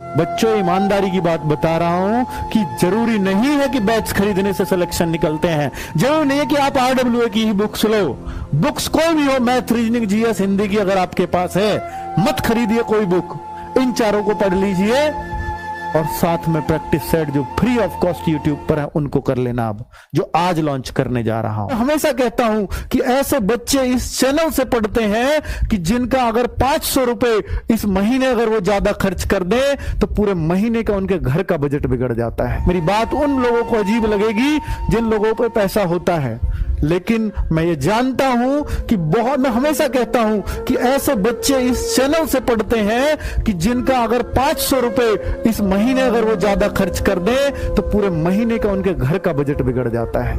बच्चों, ईमानदारी की बात बता रहा हूं कि जरूरी नहीं है कि बैच खरीदने से सिलेक्शन निकलते हैं। जरूरी नहीं है कि आप आरडब्ल्यूए की ही बुक्स लो। बुक्स कोई भी हो, मैथ, रीजनिंग, जीएस, हिंदी की अगर आपके पास है, मत खरीदिए कोई बुक। इन चारों को पढ़ लीजिए और साथ में प्रैक्टिस सेट जो फ्री ऑफ कॉस्ट यूट्यूब पर है उनको कर लेना। अब जो आज लॉन्च करने जा रहा हूं, हमेशा कहता हूं कि ऐसे बच्चे इस चैनल से पढ़ते हैं कि जिनका अगर 500 रुपए इस महीने अगर वो ज्यादा खर्च कर दे तो पूरे महीने का उनके घर का बजट बिगड़ जाता है। मेरी बात उन लोगों को अजीब लगेगी जिन लोगों पे पैसा होता है, लेकिन मैं ये जानता हूं कि मैं हमेशा कहता हूं कि ऐसे बच्चे इस चैनल से पढ़ते हैं कि जिनका अगर 500 रुपए इस महीने अगर वो ज्यादा खर्च कर दे तो पूरे महीने का उनके घर का बजट बिगड़ जाता है।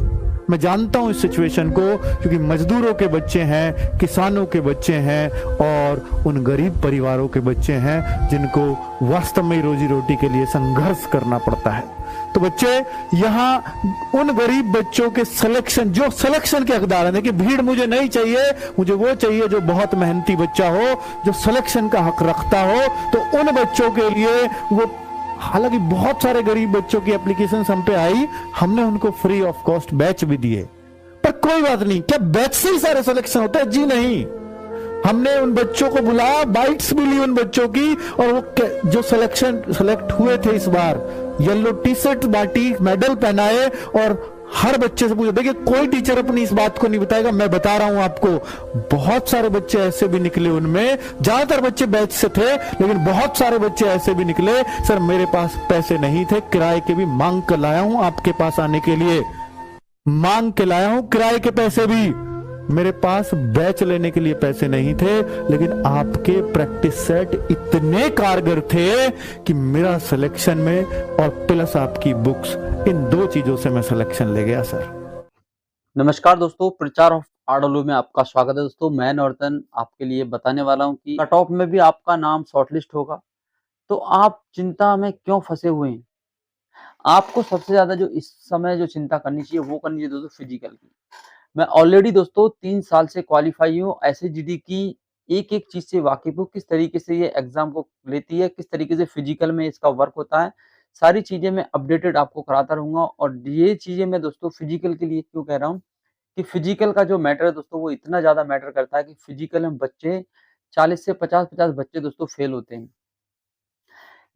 मैं जानता हूं इस सिचुएशन को, क्योंकि मजदूरों के बच्चे हैं, किसानों के बच्चे हैं और उन गरीब परिवारों के बच्चे हैं जिनको वास्तव में रोजी रोटी के लिए संघर्ष करना पड़ता है। तो बच्चे, यहां उन गरीब बच्चों के सिलेक्शन, जो सिलेक्शन के हकदार हैं, देखिए भीड़ मुझे नहीं चाहिए, मुझे वो चाहिए जो बहुत मेहनती बच्चा हो, जो सिलेक्शन का हक रखता हो। तो उन बच्चों के लिए वो, हालांकि बहुत सारे गरीब बच्चों की एप्लीकेशन हम पे आई, हमने उनको फ्री ऑफ कॉस्ट बैच भी दिए। पर कोई बात नहीं, क्या बैच से ही सारे सिलेक्शन होते हैं? जी नहीं। हमने उन बच्चों को बुलाया, बाइट्स भी ली उन बच्चों की, और वो जो सेलेक्ट हुए थे इस बार, येलो टी शर्ट बांटी, मेडल पहनाए और हर बच्चे से पूछा। देखिए कोई टीचर अपनी इस बात को नहीं बताएगा, मैं बता रहा हूं आपको। बहुत सारे बच्चे ऐसे भी निकले, उनमें ज्यादातर बच्चे बैच से थे, लेकिन बहुत सारे बच्चे ऐसे भी निकले, सर मेरे पास पैसे नहीं थे, किराए के भी मांग कर लाया हूं आपके पास आने के लिए, मांग के लाया हूं किराए के पैसे भी, मेरे पास बैच लेने के लिए पैसे नहीं थे, लेकिन आपके प्रैक्टिस सेट इतने कारगर थे कि मेरा सिलेक्शन में और प्लस आपकी बुक्स, इन दो चीजों से मैं सिलेक्शन ले गया सर। नमस्कार दोस्तों, प्रचार ऑफ आरडब्ल्यू में आपका स्वागत है। दोस्तों मैं नॉर्टन आपके लिए बताने वाला हूं कि कट ऑफ में भी आपका नाम शॉर्टलिस्ट होगा, तो आप चिंता में क्यों फंसे हुए हैं। आपको सबसे ज्यादा जो इस समय जो चिंता करनी चाहिए वो करनी चाहिए दोस्तों फिजिकल की। मैं ऑलरेडी दोस्तों 3 साल से क्वालिफाई हूँ, एसएचजीडी की एक-एक चीज से वाकिफ हूँ, किस तरीके से ये एग्जाम को लेती है, किस तरीके से फिजिकल में इसका वर्क होता है, सारी चीजें मैं अपडेटेड आपको कराता रहूंगा। और ये चीजें मैं दोस्तों फिजिकल के लिए क्यों कह रहा हूँ कि फिजिकल का जो मैटर है दोस्तों वो इतना ज़्यादा मैटर करता है कि फिजिकल में बच्चे 40 से 50-50 बच्चे दोस्तों फेल होते हैं।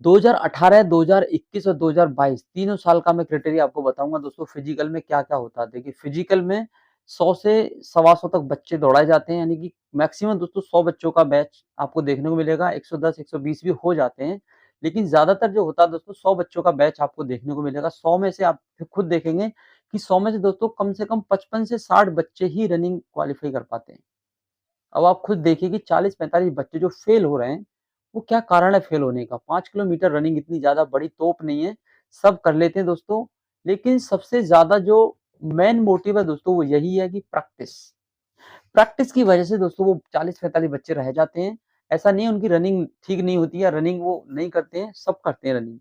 2018, 2021 और 2022 तीनों साल का मैं क्राइटेरिया आपको बताऊंगा दोस्तों फिजिकल में क्या-क्या होता है। देखिए फिजिकल में 100 से सवा 100 तक बच्चे दौड़ाए जाते हैं, यानी कि मैक्सिमम दोस्तों 100 बच्चों का बैच आपको देखने को मिलेगा। 110, 120 भी हो जाते हैं, लेकिन ज़्यादातर जो होता है दोस्तों 100 बच्चों का बैच आपको देखने को मिलेगा। 100 में से आप खुद देखेंगे कि 100 में से दोस्तों कम से कम 55 से 60 बच्चे ही रनिंग क्वालीफाई कर पाते हैं। अब आप खुद देखिए कि 40-45 बच्चे जो फेल हो रहे हैं, वो क्या कारण है फेल होने का? 5 किलोमीटर रनिंग इतनी ज़्यादा बड़ी तोप नहीं है, सब कर लेते हैं दोस्तों। लेकिन सबसे ज़्यादा जो मेन मोटिव है दोस्तों वो यही है कि प्रैक्टिस। प्रैक्टिस की वजह से दोस्तों वो 40-45 बच्चे रह जाते हैं। ऐसा नहीं है उनकी रनिंग ठीक नहीं होती है, रनिंग वो नहीं करते हैं, सब करते हैं रनिंग।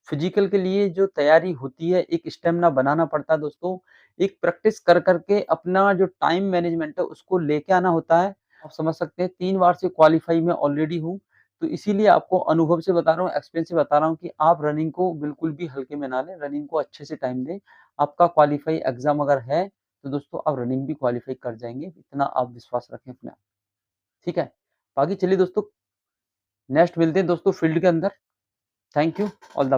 फिजिकल के लिए जो तैयारी होती है, एक स्टेमिना बनाना पड़ता है दोस्तों, एक प्रैक्टिस कर के अपना जो टाइम मैनेजमेंट है उसको लेके आना होता है। आप समझ सकते हैं 3 बार से क्वालीफाई मैं ऑलरेडी हूँ, तो इसीलिए आपको अनुभव से बता रहा हूँ, एक्सपीरियंस से बता रहा हूँ कि आप रनिंग को बिल्कुल भी हल्के में ना लें, रनिंग को अच्छे से टाइम दें। आपका क्वालीफाई एग्ज़ाम अगर है, तो दोस्तों आप रनिंग भी क्वालीफाई कर जाएँगे, इतना आप विश्वास रखें अपने आप, ठीक है? बाकी चलिए दोस्तों, नेक्स्ट मिलते हैं दोस्तों फील्ड के अंदर। Thank you, all the